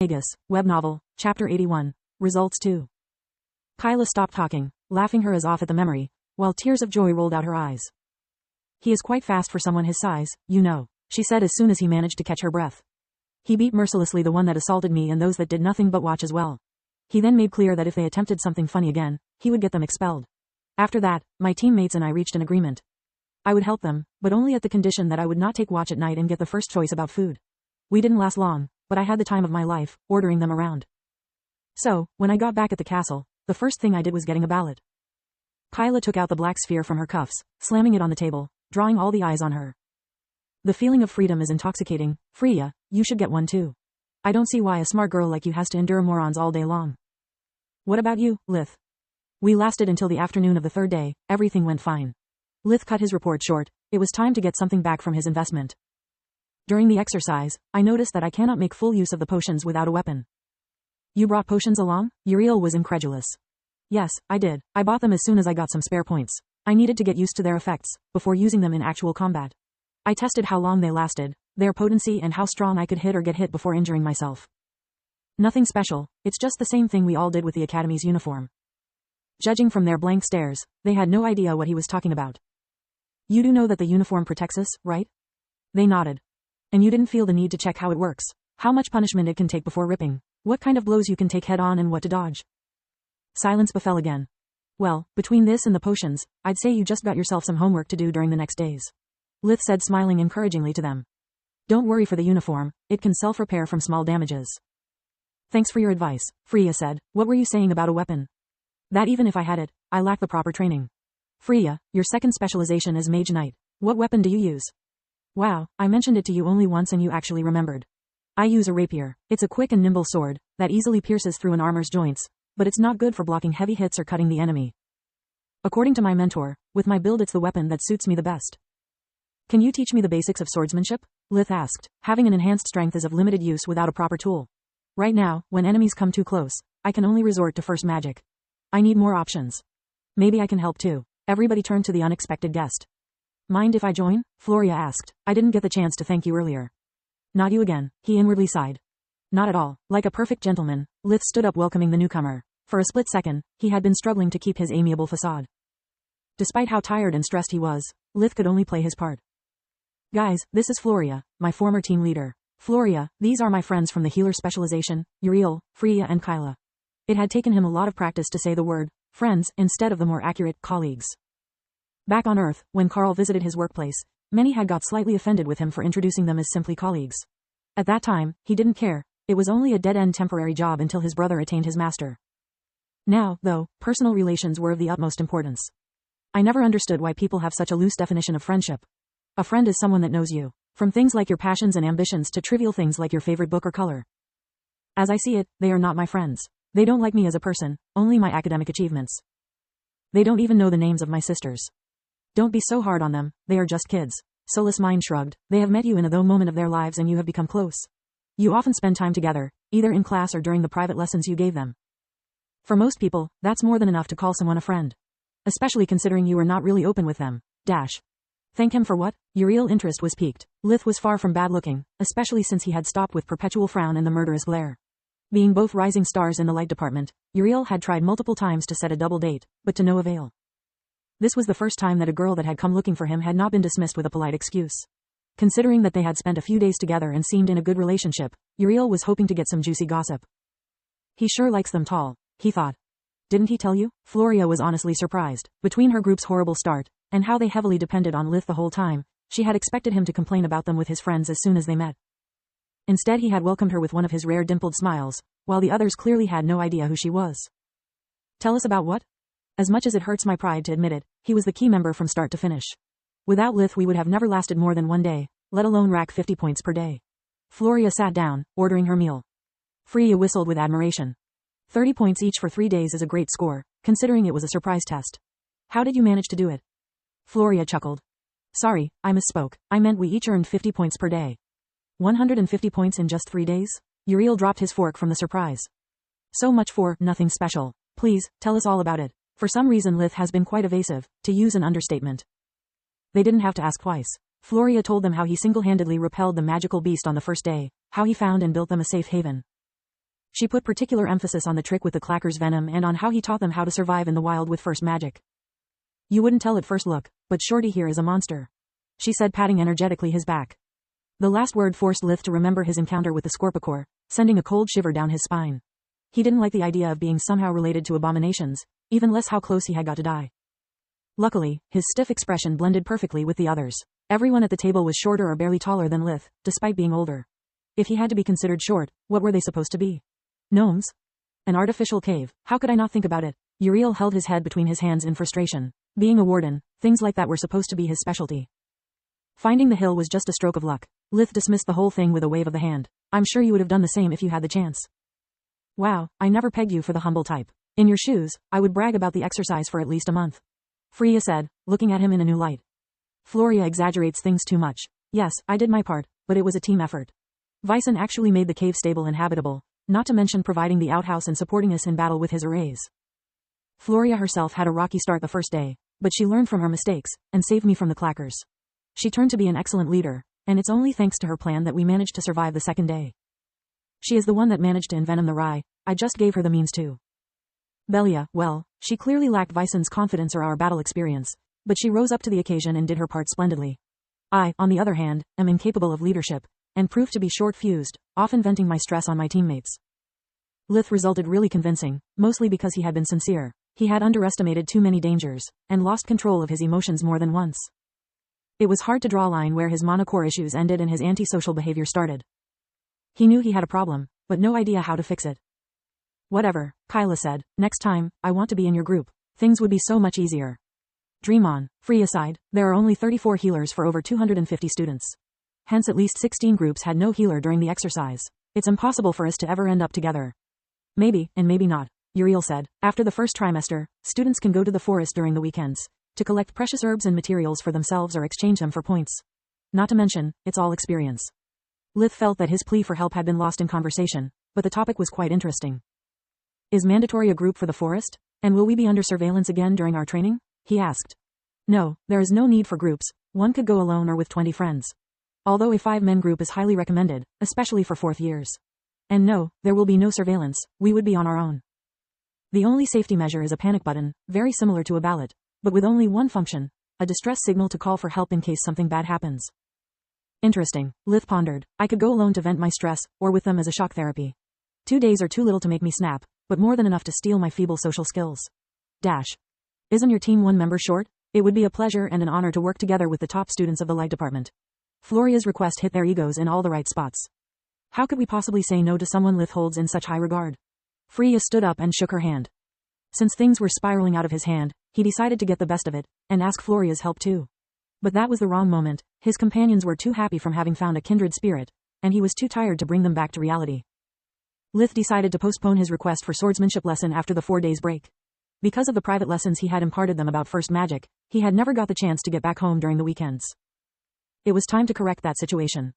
Magus, web novel, Chapter 81, Results 2. Kyla stopped talking, laughing her eyes off at the memory, while tears of joy rolled out her eyes. He is quite fast for someone his size, you know, she said as soon as he managed to catch her breath. He beat mercilessly the one that assaulted me and those that did nothing but watch as well. He then made clear that if they attempted something funny again, he would get them expelled. After that, my teammates and I reached an agreement. I would help them, but only at the condition that I would not take watch at night and get the first choice about food. We didn't last long, but I had the time of my life, ordering them around. So, when I got back at the castle, the first thing I did was getting a ballot. Kyla took out the black sphere from her cuffs, slamming it on the table, drawing all the eyes on her. The feeling of freedom is intoxicating. Freya, you should get one too. I don't see why a smart girl like you has to endure morons all day long. What about you, Lith? We lasted until the afternoon of the third day, everything went fine. Lith cut his report short, it was time to get something back from his investment. During the exercise, I noticed that I cannot make full use of the potions without a weapon. You brought potions along? Uriel was incredulous. Yes, I did. I bought them as soon as I got some spare points. I needed to get used to their effects, before using them in actual combat. I tested how long they lasted, their potency and how strong I could hit or get hit before injuring myself. Nothing special, it's just the same thing we all did with the Academy's uniform. Judging from their blank stares, they had no idea what he was talking about. You do know that the uniform protects us, right? They nodded. And you didn't feel the need to check how it works, how much punishment it can take before ripping, what kind of blows you can take head on and what to dodge. Silence befell again. Well, between this and the potions, I'd say you just got yourself some homework to do during the next days. Lith said, smiling encouragingly to them. Don't worry for the uniform, it can self-repair from small damages. Thanks for your advice, Freya said. What were you saying about a weapon? That even if I had it, I lack the proper training. Freya, your second specialization is Mage Knight. What weapon do you use? Wow, I mentioned it to you only once and you actually remembered. I use a rapier. It's a quick and nimble sword that easily pierces through an armor's joints, but it's not good for blocking heavy hits or cutting the enemy. According to my mentor, with my build it's the weapon that suits me the best. Can you teach me the basics of swordsmanship? Lith asked. Having an enhanced strength is of limited use without a proper tool. Right now, when enemies come too close, I can only resort to first magic. I need more options. Maybe I can help too. Everybody turned to the unexpected guest. Mind if I join? Floria asked. I didn't get the chance to thank you earlier. Not you again, he inwardly sighed. Not at all. Like a perfect gentleman, Lith stood up welcoming the newcomer. For a split second, he had been struggling to keep his amiable facade. Despite how tired and stressed he was, Lith could only play his part. Guys, this is Floria, my former team leader. Floria, these are my friends from the healer specialization, Uriel, Freya and Kyla. It had taken him a lot of practice to say the word, friends, instead of the more accurate, colleagues. Back on Earth, when Carl visited his workplace, many had got slightly offended with him for introducing them as simply colleagues. At that time, he didn't care. It was only a dead-end temporary job until his brother attained his master. Now, though, personal relations were of the utmost importance. I never understood why people have such a loose definition of friendship. A friend is someone that knows you, from things like your passions and ambitions to trivial things like your favorite book or color. As I see it, they are not my friends. They don't like me as a person, only my academic achievements. They don't even know the names of my sisters. Don't be so hard on them, they are just kids. Solus Mind shrugged. They have met you in a though moment of their lives and you have become close. You often spend time together, either in class or during the private lessons you gave them. For most people, that's more than enough to call someone a friend. Especially considering you were not really open with them. Thank him for what? Uriel's interest was piqued. Lith was far from bad looking, especially since he had stopped with perpetual frown and the murderous glare. Being both rising stars in the light department, Uriel had tried multiple times to set a double date, but to no avail. This was the first time that a girl that had come looking for him had not been dismissed with a polite excuse. Considering that they had spent a few days together and seemed in a good relationship, Uriel was hoping to get some juicy gossip. He sure likes them tall, he thought. Didn't he tell you? Floria was honestly surprised. Between her group's horrible start, and how they heavily depended on Lith the whole time, she had expected him to complain about them with his friends as soon as they met. Instead he had welcomed her with one of his rare dimpled smiles, while the others clearly had no idea who she was. Tell us about what? As much as it hurts my pride to admit it, he was the key member from start to finish. Without Lith we would have never lasted more than one day, let alone rack 50 points per day. Floria sat down, ordering her meal. Freya whistled with admiration. 30 points each for 3 days is a great score, considering it was a surprise test. How did you manage to do it? Floria chuckled. Sorry, I misspoke. I meant we each earned 50 points per day. 150 points in just 3 days? Uriel dropped his fork from the surprise. So much for nothing special. Please, tell us all about it. For some reason Lith has been quite evasive, to use an understatement. They didn't have to ask twice. Floria told them how he single-handedly repelled the magical beast on the first day, how he found and built them a safe haven. She put particular emphasis on the trick with the clacker's venom and on how he taught them how to survive in the wild with first magic. You wouldn't tell at first look, but Shorty here is a monster, she said, patting energetically his back. The last word forced Lith to remember his encounter with the Scorpicore, sending a cold shiver down his spine. He didn't like the idea of being somehow related to abominations, even less how close he had got to die. Luckily, his stiff expression blended perfectly with the others. Everyone at the table was shorter or barely taller than Lith, despite being older. If he had to be considered short, what were they supposed to be? Gnomes? An artificial cave, how could I not think about it? Uriel held his head between his hands in frustration. Being a warden, things like that were supposed to be his specialty. Finding the hill was just a stroke of luck. Lith dismissed the whole thing with a wave of the hand. I'm sure you would have done the same if you had the chance. Wow, I never pegged you for the humble type. In your shoes, I would brag about the exercise for at least a month, Freya said, looking at him in a new light. Floria exaggerates things too much. Yes, I did my part, but it was a team effort. Vyson actually made the cave stable and habitable, not to mention providing the outhouse and supporting us in battle with his arrays. Floria herself had a rocky start the first day, but she learned from her mistakes, and saved me from the clackers. She turned to be an excellent leader, and it's only thanks to her plan that we managed to survive the second day. She is the one that managed to envenom the rye, I just gave her the means to. Belia, well, she clearly lacked Vyson's confidence or our battle experience, but she rose up to the occasion and did her part splendidly. I, on the other hand, am incapable of leadership, and proved to be short-fused, often venting my stress on my teammates. Lith resulted really convincing, mostly because he had been sincere. He had underestimated too many dangers, and lost control of his emotions more than once. It was hard to draw a line where his monocore issues ended and his antisocial behavior started. He knew he had a problem, but no idea how to fix it. Whatever, Kyla said, next time, I want to be in your group. Things would be so much easier. Dream on. Free aside, there are only 34 healers for over 250 students. Hence at least 16 groups had no healer during the exercise. It's impossible for us to ever end up together. Maybe, and maybe not, Uriel said. After the first trimester, students can go to the forest during the weekends, to collect precious herbs and materials for themselves or exchange them for points. Not to mention, it's all experience. Lith felt that his plea for help had been lost in conversation, but the topic was quite interesting. Is mandatory a group for the forest? And will we be under surveillance again during our training? He asked. No, there is no need for groups. One could go alone or with 20 friends. Although a 5-man group is highly recommended, especially for 4th years. And no, there will be no surveillance, we would be on our own. The only safety measure is a panic button, very similar to a ballot, but with only one function, a distress signal to call for help in case something bad happens. Interesting, Lith pondered. I could go alone to vent my stress, or with them as a shock therapy. 2 days are too little to make me snap, but more than enough to steal my feeble social skills. Isn't your team 1 member short? It would be a pleasure and an honor to work together with the top students of the light department. Floria's request hit their egos in all the right spots. How could we possibly say no to someone Lith holds in such high regard? Freya stood up and shook her hand. Since things were spiraling out of his hand, he decided to get the best of it, and ask Floria's help too. But that was the wrong moment. His companions were too happy from having found a kindred spirit, and he was too tired to bring them back to reality. Lith decided to postpone his request for swordsmanship lesson after the 4 days break. Because of the private lessons he had imparted them about first magic, he had never got the chance to get back home during the weekends. It was time to correct that situation.